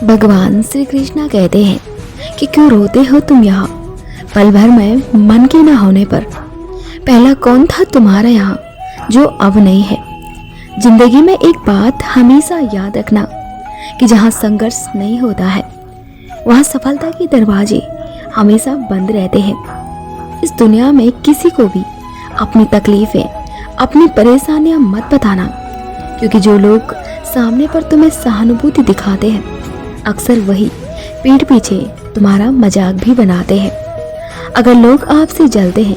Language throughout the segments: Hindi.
भगवान श्री कृष्णा कहते हैं कि क्यों रोते हो तुम यहाँ पल भर में मन के न होने पर। पहला कौन था तुम्हारा यहाँ जो अब नहीं है। जिंदगी में एक बात हमेशा याद रखना कि जहाँ संघर्ष नहीं होता है वहाँ सफलता के दरवाजे हमेशा बंद रहते हैं। इस दुनिया में किसी को भी अपनी तकलीफें, अपनी परेशानियां मत बताना, क्योंकि जो लोग सामने पर तुम्हें सहानुभूति दिखाते हैं अक्सर वही पीठ पीछे तुम्हारा मजाक भी बनाते हैं। अगर लोग आपसे जलते हैं,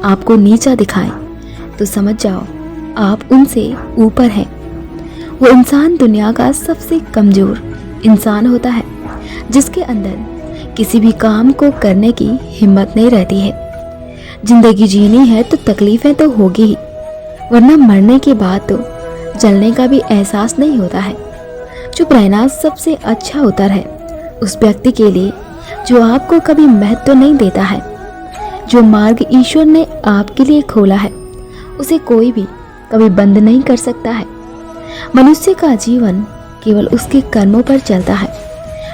आपको नीचा दिखाएं, तो समझ जाओ आप उनसे ऊपर हैं। वो इंसान दुनिया का सबसे कमजोर इंसान होता है जिसके अंदर किसी भी काम को करने की हिम्मत नहीं रहती है। जिंदगी जीनी है तो तकलीफें तो होगी ही, वरना मरने के बाद तो जलने का भी एहसास नहीं होता है। चुप रहना सबसे अच्छा उत्तर है उस व्यक्ति के लिए जो आपको कभी महत्व नहीं देता है। जो मार्ग ईश्वर ने आपके लिए खोला है उसे कोई भी कभी बंद नहीं कर सकता है। मनुष्य का जीवन केवल उसके कर्मों पर चलता है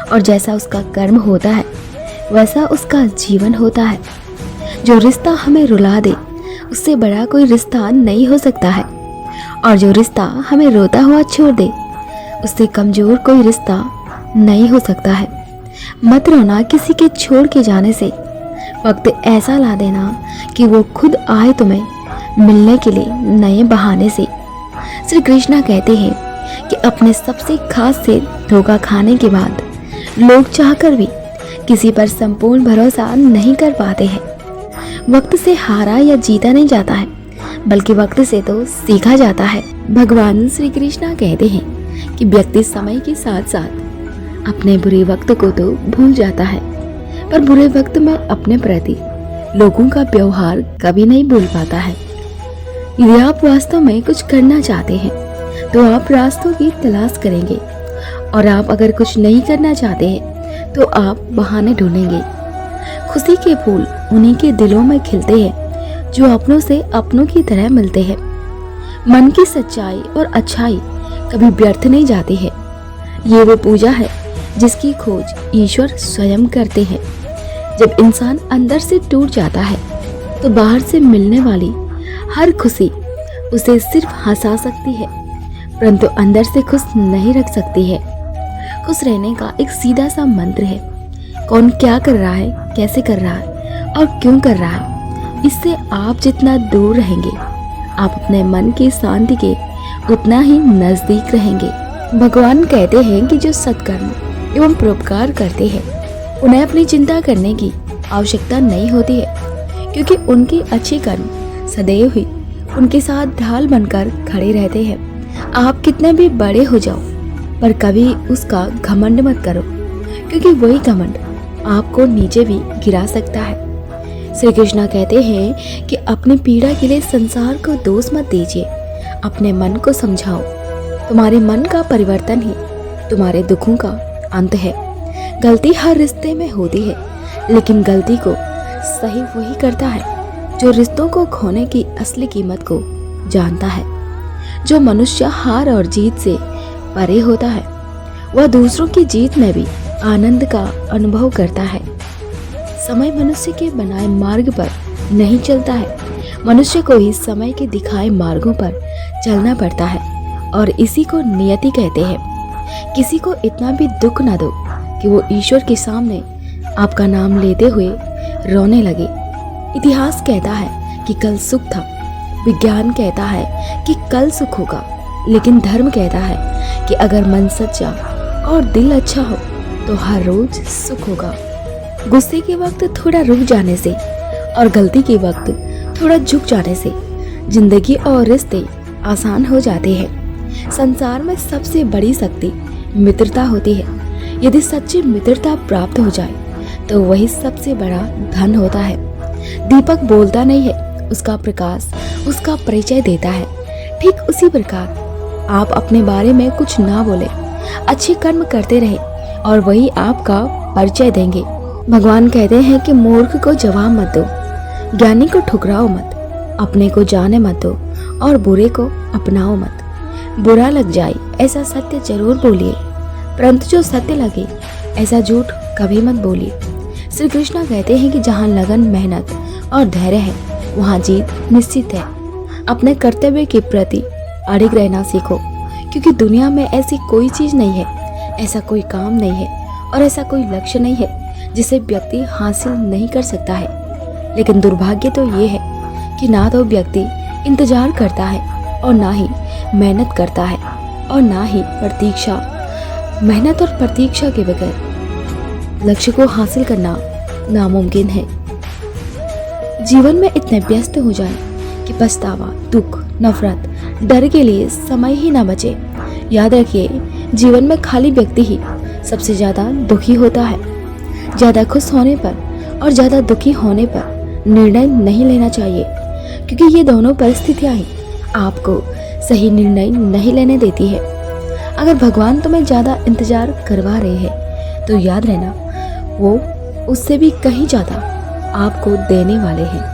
और जैसा उसका कर्म होता है वैसा उसका जीवन होता है। जो रिश्ता हमें रुला दे उससे बड़ा कोई रिश्ता नहीं हो सकता है, और जो रिश्ता हमें रोता हुआ छोड़ दे उससे कमजोर कोई रिश्ता नहीं हो सकता है। मत रोना किसी के छोड़ के जाने से, वक्त ऐसा ला देना कि वो खुद आए तुम्हें मिलने के लिए नए बहाने से। श्री कृष्णा कहते हैं कि अपने सबसे खास से धोखा खाने के बाद लोग चाहकर भी किसी पर संपूर्ण भरोसा नहीं कर पाते हैं। वक्त से हारा या जीता नहीं जाता है, बल्कि वक्त से तो सीखा जाता है। भगवान श्री कृष्णा कहते हैं कि व्यक्ति समय के साथ साथ अपने बुरे वक्त को तो भूल जाता है, पर बुरे वक्त में अपने प्रति लोगों का व्यवहार कभी नहीं भूल पाता है। यदि आप वास्तव में कुछ करना चाहते हैं तो आप रास्तों की तलाश करेंगे, और आप अगर कुछ नहीं करना चाहते हैं तो आप बहाने ढूंढेंगे। खुशी के फूल उन्हीं के दिलों में खिलते हैं जो अपनों से अपनों की तरह मिलते हैं। मन की सच्चाई और अच्छाई कभी व्यर्थ नहीं जाती है। ये वो पूजा है जिसकी खोज ईश्वर स्वयं करते हैं। जब इंसान अंदर से टूट जाता है तो बाहर से मिलने वाली हर खुशी उसे सिर्फ हंसा सकती है, परंतु अंदर से खुश नहीं रख सकती है। खुश रहने का एक सीधा सा मंत्र है, कौन क्या कर रहा है, कैसे कर रहा है और क्यों कर रहा है, इससे आप जितना दूर रहेंगे आप अपने मन की शांति के उतना ही नजदीक रहेंगे। भगवान कहते हैं कि जो सत्कर्म एवं परोपकार करते हैं उन्हें अपनी चिंता करने की आवश्यकता नहीं होती है, क्योंकि उनके अच्छे कर्म सदैव ही उनके साथ ढाल बनकर खड़े रहते हैं। आप कितने भी बड़े हो जाओ पर कभी उसका घमंड मत करो, क्योंकि वही घमंड आपको नीचे भी गिरा सकता है। श्री कृष्णा कहते हैं कि अपनी पीड़ा के लिए संसार को दोष मत दीजिए, अपने मन को समझाओ। तुम्हारे मन का परिवर्तन ही तुम्हारे दुखों का अंत है। गलती हर रिश्ते में होती है, लेकिन गलती को सही वही करता है जो रिश्तों को खोने की असली कीमत को जानता है। जो मनुष्य हार और जीत से परे होता है वह दूसरों की जीत में भी आनंद का अनुभव करता है। समय मनुष्य के बनाए मार्ग पर नहीं चलता है, मनुष्य को ही समय के दिखाए मार्गों पर चलना पड़ता है, और इसी को नियति कहते हैं। किसी को इतना भी दुख ना दो कि वो ईश्वर के सामने आपका नाम लेते हुए रोने लगे। इतिहास कहता है कि कल सुख था, विज्ञान कहता है कि कल सुख होगा, लेकिन धर्म कहता है कि अगर मन सच्चा और दिल अच्छा हो तो हर रोज सुख होगा। गुस्से के वक्त थोड़ा रुक जाने से और गलती के वक्त थोड़ा झुक जाने से जिंदगी और रिश्ते आसान हो जाते हैं। संसार में सबसे बड़ी शक्ति मित्रता होती है। यदि सच्ची मित्रता प्राप्त हो जाए तो वही सबसे बड़ा धन होता है। दीपक बोलता नहीं है, उसका प्रकाश उसका परिचय देता है। ठीक उसी प्रकार आप अपने बारे में कुछ ना बोले, अच्छे कर्म करते रहे और वही आपका परिचय देंगे। भगवान कहते हैं कि मूर्ख को जवाब मत दो, ज्ञानी को ठुकराओ मत, अपने को जाने मत दो और बुरे को अपनाओ मत। बुरा लग जाए ऐसा सत्य जरूर बोलिए, परंतु जो सत्य लगे ऐसा झूठ कभी मत बोलिए। श्री कृष्ण कहते हैं कि जहाँ लगन, मेहनत और धैर्य है वहाँ जीत निश्चित है। अपने कर्तव्य के प्रति अड़िग रहना सीखो, क्योंकि दुनिया में ऐसी कोई चीज नहीं है, ऐसा कोई काम नहीं है और ऐसा कोई लक्ष्य नहीं है जिसे व्यक्ति हासिल नहीं कर सकता है। लेकिन दुर्भाग्य तो ये है कि ना तो व्यक्ति इंतजार करता है और ना ही मेहनत करता है और ना ही प्रतीक्षा। मेहनत और प्रतीक्षा के बगैर लक्ष्य को हासिल करना नामुमकिन है। जीवन में इतने व्यस्त हो जाए कि पछतावा, दुख, नफरत, डर के लिए समय ही ना बचे। याद रखिए, जीवन में खाली व्यक्ति ही सबसे ज्यादा दुखी होता है। ज्यादा खुश होने पर और ज्यादा दुखी होने पर निर्णय नहीं लेना चाहिए, क्योंकि ये दोनों परिस्थितियां ही आपको सही निर्णय नहीं लेने देती है। अगर भगवान तुम्हें ज्यादा इंतजार करवा रहे हैं तो याद रहना, वो उससे भी कहीं ज्यादा आपको देने वाले हैं।